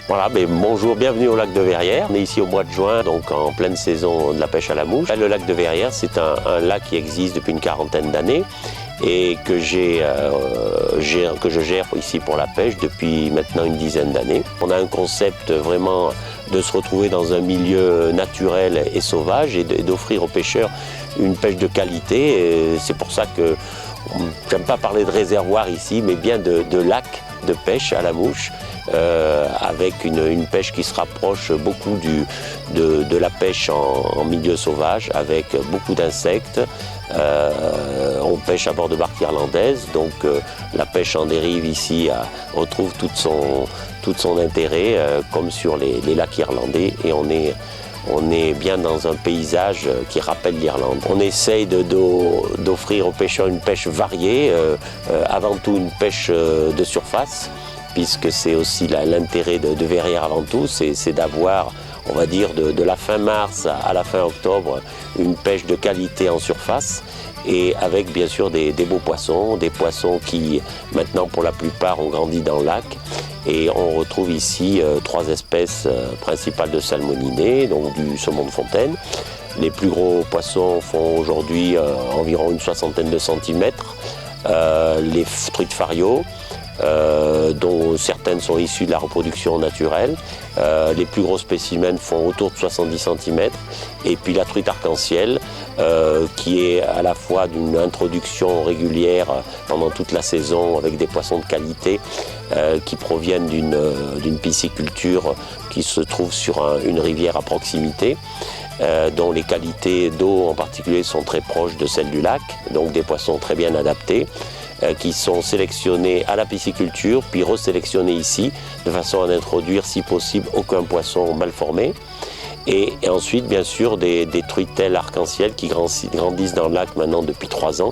Voilà, bonjour, bienvenue au lac de Verrières. On est ici au mois de juin, donc en pleine saison de la pêche à la mouche. Le lac de Verrières, c'est un lac qui existe depuis une quarantaine d'années et que je gère ici pour la pêche depuis maintenant une dizaine d'années. On a un concept vraiment de se retrouver dans un milieu naturel et sauvage et d'offrir aux pêcheurs une pêche de qualité. C'est pour ça que j'aime pas parler de réservoir ici, mais bien de lac de pêche à la mouche, avec une pêche qui se rapproche beaucoup de la pêche en milieu sauvage, avec beaucoup d'insectes. On pêche à bord de barques irlandaises, donc la pêche en dérive ici retrouve tout son intérêt, comme sur les lacs irlandais, et on est bien dans un paysage qui rappelle l'Irlande. On essaye d'offrir aux pêcheurs une pêche variée, avant tout une pêche de surface, puisque c'est aussi l'intérêt de Verrières avant tout, c'est d'avoir, on va dire, de la fin mars à la fin octobre, une pêche de qualité en surface, et avec bien sûr des beaux poissons, des poissons qui maintenant pour la plupart ont grandi dans le lac. Et on retrouve ici 3 espèces principales de salmonidés, donc du saumon de fontaine. Les plus gros poissons font aujourd'hui environ une 60aine de centimètres. Les truites fario, dont certaines sont issues de la reproduction naturelle. Les plus gros spécimens font autour de 70 cm. Et puis la truite arc-en-ciel, qui est à la fois d'une introduction régulière pendant toute la saison avec des poissons de qualité qui proviennent d'une pisciculture qui se trouve sur une rivière à proximité, dont les qualités d'eau en particulier sont très proches de celles du lac, donc des poissons très bien adaptés, qui sont sélectionnés à la pisciculture, puis resélectionnés ici, de façon à n'introduire, si possible, aucun poisson mal formé. Et ensuite, bien sûr, des truitelles arc-en-ciel qui grandissent dans le lac maintenant depuis 3 ans,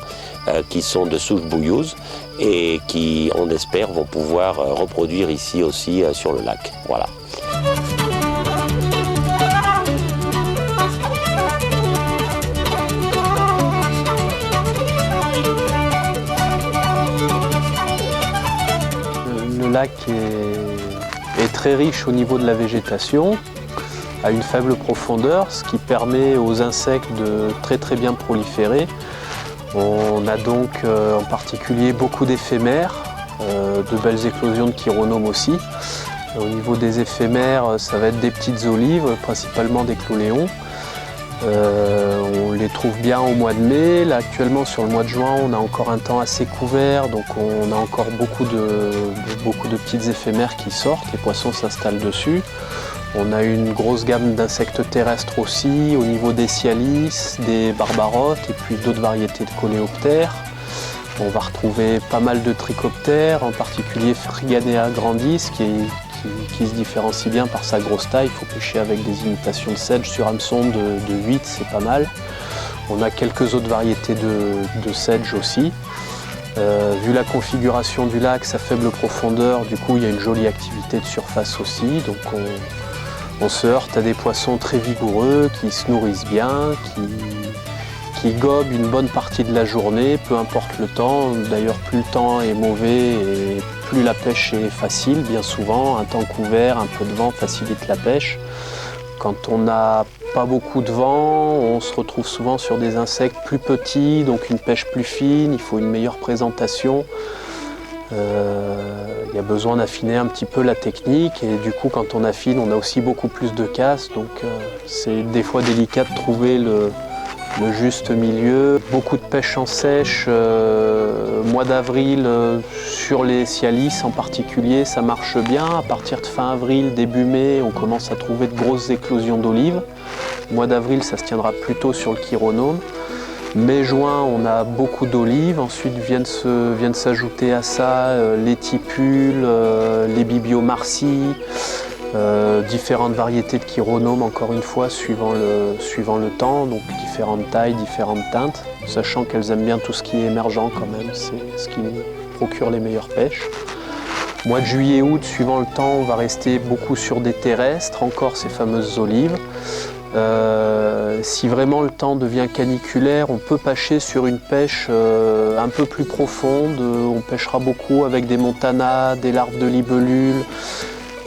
qui sont de souche bouillouse et qui, on espère, vont pouvoir reproduire ici aussi sur le lac. Voilà. Le lac est très riche au niveau de la végétation, à une faible profondeur, ce qui permet aux insectes de très bien proliférer. On a donc en particulier beaucoup d'éphémères, de belles éclosions de chironomes aussi. Au niveau des éphémères, ça va être des petites olives, principalement des cloléons. On les trouve bien au mois de mai. Là, actuellement, sur le mois de juin, on a encore un temps assez couvert, donc on a encore beaucoup de petites éphémères qui sortent. Les poissons s'installent dessus. On a une grosse gamme d'insectes terrestres aussi, au niveau des cyalis, des barbarotes et puis d'autres variétés de coléoptères. On va retrouver pas mal de trichoptères, en particulier Phryganea grandis, qui se différencie bien par sa grosse taille. Il faut pêcher avec des imitations de sedge sur hameçon de 8, c'est pas mal. On a quelques autres variétés de sedge aussi. Vu la configuration du lac, sa faible profondeur, du coup il y a une jolie activité de surface aussi. Donc on se heurte à des poissons très vigoureux, qui se nourrissent bien, qui gobent une bonne partie de la journée, peu importe le temps. D'ailleurs, plus le temps est mauvais et plus la pêche est facile, bien souvent. Un temps couvert, un peu de vent facilite la pêche. Quand on n'a pas beaucoup de vent, on se retrouve souvent sur des insectes plus petits, donc une pêche plus fine, il faut une meilleure présentation. Il y a besoin d'affiner un petit peu la technique et du coup quand on affine on a aussi beaucoup plus de casse, donc c'est des fois délicat de trouver le juste milieu. Beaucoup de pêche en sèche, mois d'avril sur les cyalis en particulier, ça marche bien. À partir de fin avril, début mai, on commence à trouver de grosses éclosions d'olives. Mois d'avril, ça se tiendra plutôt sur le chironome. Mai-juin, on a beaucoup d'olives. Ensuite viennent s'ajouter à ça les tipules, les bibiomarcies, différentes variétés de chironomes, encore une fois, suivant le temps, donc différentes tailles, différentes teintes, sachant qu'elles aiment bien tout ce qui est émergent quand même, c'est ce qui procure les meilleures pêches. Mois de juillet-août, suivant le temps, on va rester beaucoup sur des terrestres, encore ces fameuses olives. Si vraiment le temps devient caniculaire, on peut pêcher sur une pêche un peu plus profonde. On pêchera beaucoup avec des montanas, des larves de libellules,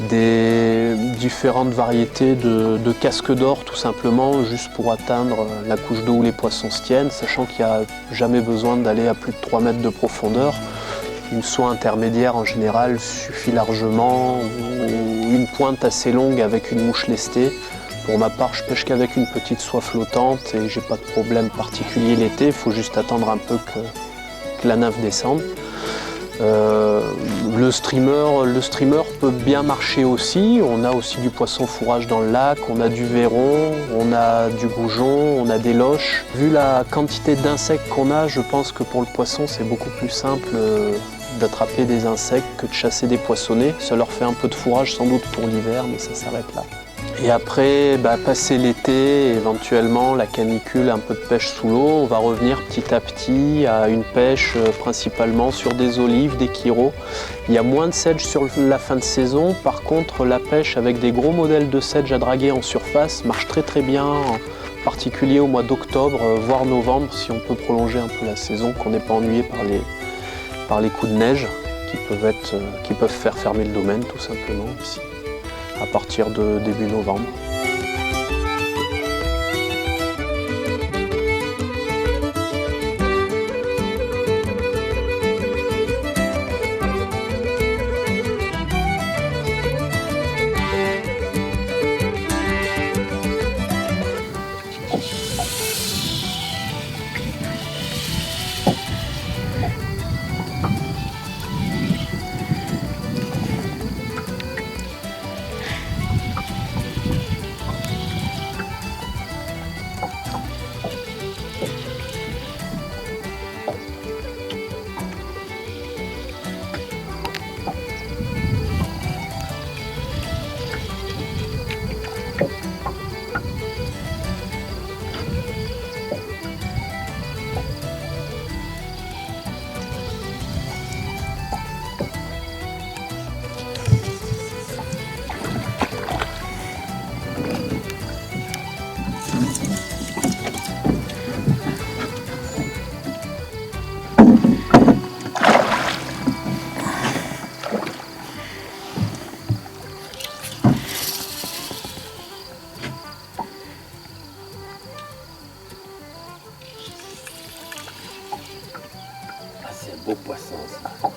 des différentes variétés de casques d'or tout simplement, juste pour atteindre la couche d'eau où les poissons se tiennent, sachant qu'il n'y a jamais besoin d'aller à plus de 3 mètres de profondeur. Une soie intermédiaire en général suffit largement, ou une pointe assez longue avec une mouche lestée. Pour ma part, je pêche qu'avec une petite soie flottante et j'ai pas de problème particulier l'été, il faut juste attendre un peu que la nymphe descende. Le streamer peut bien marcher aussi. On a aussi du poisson fourrage dans le lac, on a du verron, on a du goujon, on a des loches. Vu la quantité d'insectes qu'on a, je pense que pour le poisson, c'est beaucoup plus simple d'attraper des insectes que de chasser des poissonnets. Ça leur fait un peu de fourrage sans doute pour l'hiver, mais ça s'arrête là. Et après, passer l'été, éventuellement la canicule, un peu de pêche sous l'eau, on va revenir petit à petit à une pêche principalement sur des olives, des chiros. Il y a moins de sedge sur la fin de saison, par contre la pêche avec des gros modèles de sedge à draguer en surface marche très très bien, en particulier au mois d'octobre, voire novembre, si on peut prolonger un peu la saison, qu'on n'est pas ennuyé par les coups de neige qui peuvent faire fermer le domaine tout simplement ici, à partir de début novembre. C'est un beau poisson ça.